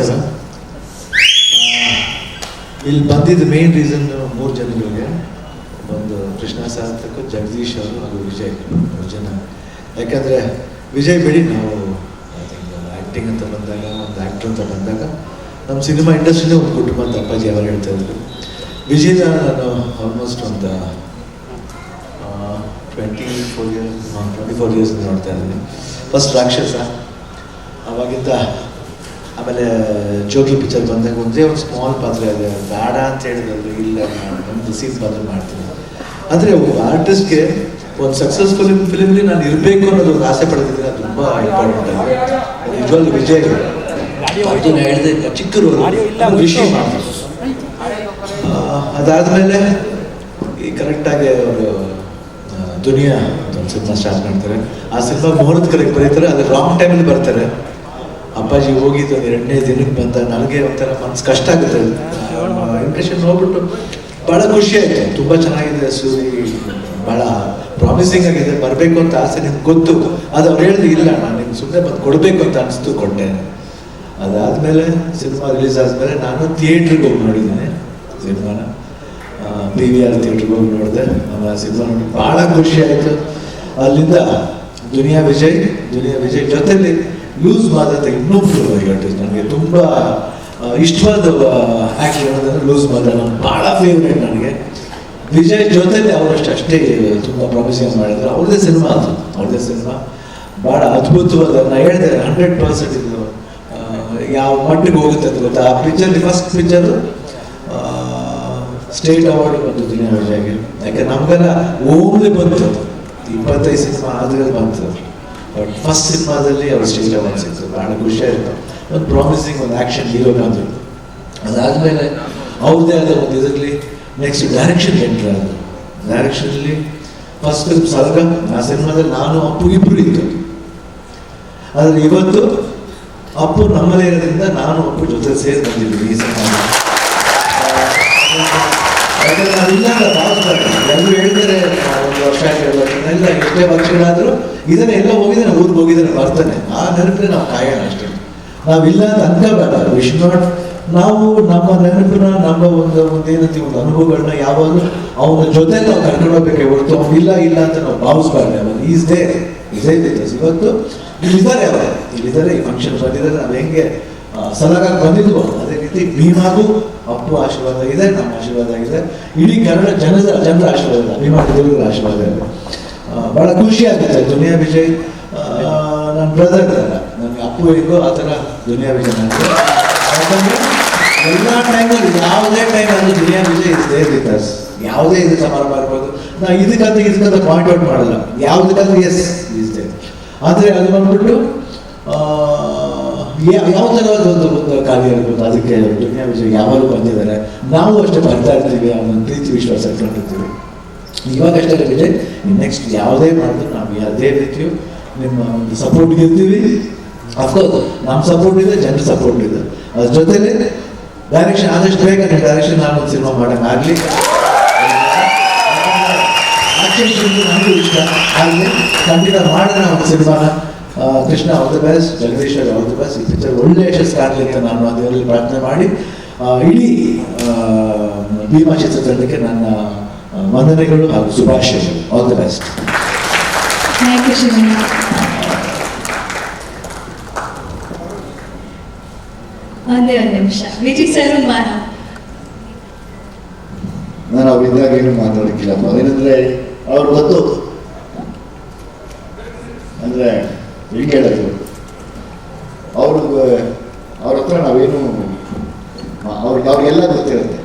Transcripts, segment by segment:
ನಮಸ್ಕಾರ. ಇಲ್ಲಿ ಬಂದಿದ್ದು ಮೇನ್ ರೀಸನ್ 3 ಜನಗಳಿಗೆ. ಒಂದು ಕೃಷ್ಣ ಸಾರ್ಥಕ್, ಜಗದೀಶ್ ಅವರು ಹಾಗೂ ವಿಜಯ್ 3 ಜನ. ಯಾಕಂದರೆ ವಿಜಯ್ ಬಿಡಿ, ನಾವು ಆ್ಯಕ್ಟಿಂಗ್ ಅಂತ ಬಂದಾಗ, ಒಂದು ಆ್ಯಕ್ಟ್ರ್ ಅಂತ ಬಂದಾಗ ನಮ್ಮ ಸಿನಿಮಾ ಇಂಡಸ್ಟ್ರಿನೇ ಒಂದು ಕುಟುಂಬ ಅಂತ ಅಪ್ಪಾಜಿ ಅವರು ಹೇಳ್ತಾ ಇದ್ರು. ವಿಜಯ್ನ ನಾನು ಆಲ್ಮೋಸ್ಟ್ ಒಂದು 24 ಇಯರ್ಸ್ ನೋಡ್ತಾ ಇದ್ದೀನಿ. ಫಸ್ಟ್ ರಾಕ್ಷಸ, ಅವಾಗಿಂದ ಆಮೇಲೆ ಜೋಗಿ ಪಿಕ್ಚರ್ ಬಂದಾಗ ಒಂದೇ ಒಂದು ಸ್ಮಾಲ್ ಪಾತ್ರ ಇದೆ, ಬೇಡ ಅಂತ ಹೇಳಿದ್ರು, ಇಲ್ಲ ಒಂದು ಸೀನ್ ಪಾತ್ರ ಮಾಡ್ತೀನಿ. ಅಂದರೆ ಒಬ್ಬ ಆರ್ಟಿಸ್ಟ್ಗೆ ಒಂದು ಸಕ್ಸಸ್ಫುಲ್ ಫಿಲ್ಮ್ಲಿ ನಾನು ಇರಬೇಕು ಅನ್ನೋದು ಒಂದು ಆಸೆ ಪಡ್ತಿದ್ದೀನಿ. ಅದು ತುಂಬ ಇಂಪಾರ್ಟೆಂಟ್ ಆಗಿದೆ. ನಿಜವಾಗ್ಲೂ ವಿಜಯ್ ಅದು ಹೇಳಿದೆ, ಚಿಕ್ಕರು ವಿಷಯ ಮಾಡ್ತಾರೆ. ಅದಾದಮೇಲೆ ಈ ಕರೆಕ್ಟಾಗಿ ಅವರು ದುನಿಯಾ ಒಂದು ಸಿನಿಮಾ ಸ್ಟಾರ್ಟ್ ಮಾಡ್ತಾರೆ. ಆ ಸಿನಿಮಾ ಮುಹೂರ್ತ ಕರೆಕ್ಟ್ ಬರೀತಾರೆ, ಅದು ರಾಂಗ್ ಟೈಮಲ್ಲಿ ಬರ್ತಾರೆ. ಅಪ್ಪಾಜಿ ಹೋಗಿದ್ದು 2ನೇ ದಿನಕ್ಕೆ ಬಂದ ನನಗೆ ಒಂಥರ ಮನಸ್ಸು ಕಷ್ಟ ಆಗುತ್ತೆ. ಇಂಪ್ರೆಷನ್ ನೋಡ್ಬಿಟ್ಟು ಭಾಳ ಖುಷಿ ಆಯಿತು. ತುಂಬ ಚೆನ್ನಾಗಿದೆ ಸೂರಿ, ಭಾಳ ಪ್ರಾಮಿಸಿಂಗ್ ಆಗಿದೆ, ಬರಬೇಕು ಅಂತ ಆಸೆ ನಿಮ್ಗೆ ಗೊತ್ತು. ಅದು ಅವ್ರು ಹೇಳಿದ್ರು, ಇಲ್ಲ ನಾನು ನಿಮ್ಗೆ ಸುಮ್ಮನೆ ಬಂದು ಕೊಡಬೇಕು ಅಂತ ಅನಿಸ್ತು, ಕೊಟ್ಟೆ. ಅದಾದಮೇಲೆ ಸಿನಿಮಾ ರಿಲೀಸ್ ಆದಮೇಲೆ ನಾನು ಥಿಯೇಟ್ರಿಗೆ ಹೋಗಿ ನೋಡಿದ್ದೀನಿ ಸಿನಿಮಾನ. PVR ಥಿಯೇಟ್ರಿಗೆ ಹೋಗಿ ನೋಡಿದೆ. ಆ ಸಿನಿಮಾ ನೋಡಿ ಭಾಳ ಖುಷಿ ಆಯಿತು. ಅಲ್ಲಿಂದ ದುನಿಯಾ ವಿಜಯ್ ಜೊತೆಲಿ ಲೂಸ್ ಮಾದಂತ ಇನ್ನೊಬ್ರು ನನಗೆ ತುಂಬ ಇಷ್ಟವಾದ ಆ್ಯಕ್ಟರ್ ಅನ್ನೋದಂದ್ರೆ ಲೂಸ್ ಮಾದ. ನಾನು ಭಾಳ ಫೇವ್ರೇಟ್ ನನಗೆ. ವಿಜಯ್ ಜೊತೆಲಿ ಅವರಷ್ಟು ಅಷ್ಟೇ ತುಂಬ ಪ್ರಾಮಿಸಿಂಗ್ ಮಾಡಿದ್ರು. ಅವ್ರದ್ದೇ ಸಿನಿಮಾ ಭಾಳ ಅದ್ಭುತವಾದ. ನಾನು ಹೇಳಿದೆ 100% ಇದು ಯಾವ ಮಟ್ಟಿಗೆ ಹೋಗುತ್ತೆ ಅಂತ ಗೊತ್ತಾ. ಆ picture, first picture state award ಬಂತು ದುನಿಯಾ ವಿಜಯ್ಗೆ. ಯಾಕೆ ನಮಗೆಲ್ಲ ಓಮ್ಲಿ ಬಂತು, 25 ಸಿನಿಮಾ ಆದ್ಮೇಲೆ ಬಂತು. ಬಟ್ ಫಸ್ಟ್ ಸಿನಿಮಾದಲ್ಲಿ ಅವ್ರು ಸ್ಟೇಟ್ ಅವಾರ್ಡ್ ಸಿಕ್ತು, ಭಾಳ ಖುಷಿ ಆಯಿತು. ಒಂದು ಪ್ರಾಮಿಸಿಂಗ್ ಒಂದು ಆ್ಯಕ್ಷನ್ ಹೀರೋ ಬಂದರು. ಅದಾದಮೇಲೆ ಅವ್ರದ್ದೇ ಆದ ಒಂದು ಇದರಲ್ಲಿ ನೆಕ್ಸ್ಟ್ ಡೈರೆಕ್ಷನ್ ಎಂಟ್ರ್ ಆದರು. ಡೈರೆಕ್ಷನಲ್ಲಿ ಫಸ್ಟ್ ಫಿಲ್ಮ್ ಸರ್ಗ. ಆ ಸಿನಿಮಾದಲ್ಲಿ ನಾನು ಅಪ್ಪು ಇಬ್ಬರು ಇತ್ತು. ಆದರೆ ಇವತ್ತು ಅಪ್ಪು ನಮ್ಮಲ್ಲೇ ಇರೋದ್ರಿಂದ ನಾನು ಅಪ್ಪು ಜೊತೆ ಸೇರಿ ಬಂದಿದ್ದೀವಿ ಈ ಸಿನಿಮಾ. ಯಾಕಂದ್ರೆ ನಾವಿಲ್ಲ ಎಲ್ಲರೂ ಹೇಳ್ತಾರೆ 1 ವರ್ಷ 2 ವರ್ಷ ಎಲ್ಲ ಎಷ್ಟೇ ವರ್ಷಗಳಾದರೂ ಇದನ್ನ ಎಲ್ಲ ಹೋಗಿದ್ದಾನೆ, ಊರಿಗೆ ಹೋಗಿದ್ದಾನೆ, ಬರ್ತಾನೆ. ಆ ನೆನಪಿನ ನಾವು ಕಾಯೋಣ ಅಷ್ಟೇ. ನಾವಿಲ್ಲ ಅಂತ ಅನ್ಕೋಬೇಡ. Wish not. ನಾವು ನಮ್ಮ ನೆನಪನ್ನ, ನಮ್ಮ ಒಂದೇನಂತೀವಿ ಒಂದು ಅನುಭವಗಳನ್ನ ಯಾವಾಗಲೂ ಅವನ ಜೊತೆ ನಾವು ಕರ್ಕೊಂಡು ಹೋಗ್ಬೇಕೆ ಹೊರತು ಅವ್ನು ಇಲ್ಲ ಅಂತ ನಾವು ಭಾವಿಸ್ಬಾರ್ದು. ಅವನು ಈಸ್ದೇ ಇವತ್ತು ಇಲ್ಲಿದ್ದಾರೆ, ಇಲ್ಲಿದ್ದಾರೆ, ಈ ಫಂಕ್ಷನ್ ಬಂದಿದ್ದಾರೆ. ನಾವು ಹೆಂಗೆ ಸಲಾಗಾಗಿ ಬಂದಿದ್ವು ಅದೇ ರೀತಿ ಭೀಮಾಗೂ ಅಪ್ಪು ಆಶೀರ್ವಾದ ಇದೆ, ನಮ್ಮ ಆಶೀರ್ವಾದ ಇದೆ, ಇಡೀ ಕನ್ನಡ ಜನರ ಆಶೀರ್ವಾದ, ಅಭಿಮಾನಿ ದೇವರ ಆಶೀರ್ವಾದ ಇದೆ. ಭಾಳ ಖುಷಿ ಆಗುತ್ತೆ. ದುನಿಯಾ ವಿಜಯ್ ನನ್ನ ಬ್ರದರ್ ಥರ, ನನಗೆ ಅಪ್ಪು ಹೇಗೋ ಆ ಥರ ದುನಿಯಾ ವಿಜಯ್ ನನಗೆ. ಯಾಕಂದರೆ ಎಲ್ಲ ಟೈಮಲ್ಲಿ ಯಾವುದೇ ಟೈಮಲ್ಲಿ Duniya Vijay is there with us. ಯಾವುದೇ ಇದು ಸಮಾರಂಭ ಇರ್ಬೋದು, ನಾವು ಇದಕ್ಕಂತ ಪಾಯಿಂಟ್ ಔಟ್ ಮಾಡಲ್ಲ. ಯಾವುದಕ್ಕಂತ ಎಸ್ ಇಸ್ ದೇರ್. ಆದರೆ ಅದು ಬಂದ್ಬಿಟ್ಟು ಯಾವ ಥರದ ಒಂದು ಕಾರ್ಯ ಇರ್ಬೋದು, ಅದಕ್ಕೆ ದುನಿಯಾ ವಿಜಯ್ ಯಾವಾಗಲೂ ಬಂದಿದ್ದಾರೆ. ನಾವು ಅಷ್ಟೇ ಬರ್ತಾ ಇರ್ತೀವಿ, ಅವನ ಪ್ರೀತಿ ವಿಶ್ವಾಸ ಇಟ್ಕೊಂಡಿರ್ತೀವಿ. ಇವಾಗಷ್ಟೇ ವಿಜಯ್, ನೆಕ್ಸ್ಟ್ ಯಾವುದೇ ಮಾಡಿದ್ರು ನಾವು ಯಾವುದೇ ರೀತಿಯು ನಿಮ್ಮ ಒಂದು ಸಪೋರ್ಟ್ಗೆ ಇರ್ತೀವಿ. ಅಫ್ಕೋರ್ಸ್ ನಮ್ಮ ಸಪೋರ್ಟ್ ಇದೆ, ಜನರ ಸಪೋರ್ಟ್ ಇದೆ. ಅದ್ರ ಜೊತೆಲಿ ಡೈರೆಕ್ಷನ್ ಆದಷ್ಟು ಬೇಗ ಡೈರೆಕ್ಷನ್ ನಾನು ಒಂದು ಸಿನಿಮಾ ಮಾಡೋಕ್ಕಾಗಲಿ. ನನಗೂ ಇಷ್ಟ ಆಗಲಿ, ಖಂಡಿತ ಮಾಡಿದ್ರೆ ಒಂದು ಸಿನಿಮಾನ. Krishna all the best, Jagadish all the best. ಈ ಪಿಕ್ಚರ್ ಒಳ್ಳೆ ಯಶಸ್ಸು ಆಗಲಿ ಅಂತ ನಾನು ಅದರಲ್ಲಿ ಪ್ರಾರ್ಥನೆ ಮಾಡಿ ಇಡೀ ಭೀಮಾ ಚಿತ್ರತಂಡಕ್ಕೆ ನನ್ನ ವಂದನೆಗಳು ಹಾಗೂ ಶುಭಾಶಯಗಳು. All the best. ಒಂದೇ ಒಂದು ನಿಮಿಷ ವಿಜಯ್ ಸರ್. ನಾನು ಅವರಿದ್ದಾಗ ಏನು ಮಾತಾಡೋಕ್ಕಿಲ್ಲ. ಏನಂದ್ರೆ ಅವ್ರು ಗೊತ್ತು, ಅಂದರೆ ಹೆಂಗೆ ಹೇಳೋದು, ಅವ್ರ ಹತ್ರ ನಾವೇನು ಅವ್ರಿಗೆಲ್ಲ ಗೊತ್ತಿರುತ್ತೆ.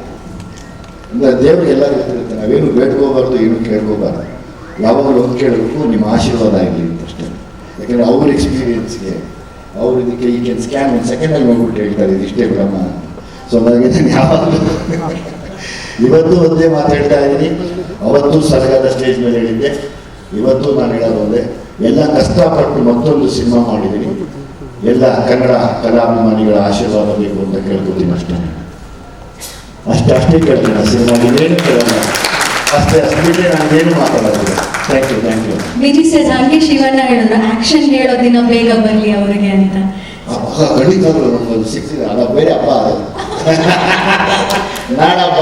ಅಂದರೆ ದೇವ್ರಿಗೆಲ್ಲ ಗೊತ್ತಿರುತ್ತೆ. ನಾವೇನು ಬೇಡ್ಕೋಬಾರ್ದು, ಏನು ಕೇಳ್ಕೋಬಾರ್ದು. ಯಾವಾಗಲೂ ಒಂದು ಕೇಳಬೇಕು, ನಿಮ್ಮ ಆಶೀರ್ವಾದ ಆಗಲಿ ಅಂತಷ್ಟೇ. ಯಾಕೆಂದರೆ ಅವ್ರ ಎಕ್ಸ್ಪೀರಿಯನ್ಸ್ಗೆ ಅವ್ರು ಇದಕ್ಕೆ ಈ ಕೆನ್ ಸ್ಕ್ಯಾನ್ 1 ಸೆಕೆಂಡಲ್ಲಿ ನೋಡ್ಬಿಟ್ಟು ಹೇಳ್ತಾರೆ ಇದಿಷ್ಟೇ ಬಿಡಮ್ಮ. ಸೊ ಹಾಗಾಗಿ ನಾನು ಯಾವಾಗಲೂ ಇವತ್ತು ಒಂದೇ ಮಾತು ಹೇಳ್ತಾ ಇದ್ದೀನಿ. ಅವತ್ತು ಸರಿಯಾದ ಸ್ಟೇಜ್ ಮೇಲೆ ಹೇಳಿದ್ದೆ, ಇವತ್ತು ನಾನು ಹೇಳೋದು ಒಂದೇ. ಎಲ್ಲ ಕಷ್ಟಪಟ್ಟು ಮತ್ತೊಂದು ಸಿನಿಮಾ ಮಾಡಿದ್ದೀನಿ. ಎಲ್ಲ ಕನ್ನಡ ಕಲಾಭಿಮಾನಿಗಳ ಆಶೀರ್ವಾದ ಬೇಕು ಅಂತ ಕೇಳ್ಕೊತೀನಿ ಅಷ್ಟೇ ಕೇಳ್ತೀನಿ. ಆ ಸಿನಿಮಾ ಇನ್ನೇನು ಕೇಳಲ್ಲ, ಅಷ್ಟೇ ನಾನೇನು ಮಾತಾಡೋದಿಲ್ಲ. Thank you. ವಿಜಯ್ ಸರ್, ಹಂಗೆ ಶಿವಣ್ಣ ಹೇಳಿದ್ರು ಆಕ್ಷನ್ ಹೇಳೋ ದಿನ ಬೇಗ ಬರಲಿ ಅವರಿಗೆ ಅಂತ. ಖಂಡಿತವಾಗ್ಲೂ ನಮ್ಗೊಂದು ಸಿಕ್ತಿದೆ ಅಲ್ಲ ಬೇರೆ ಹಬ್ಬ ಅದು ನಾಡ ಹಬ್ಬ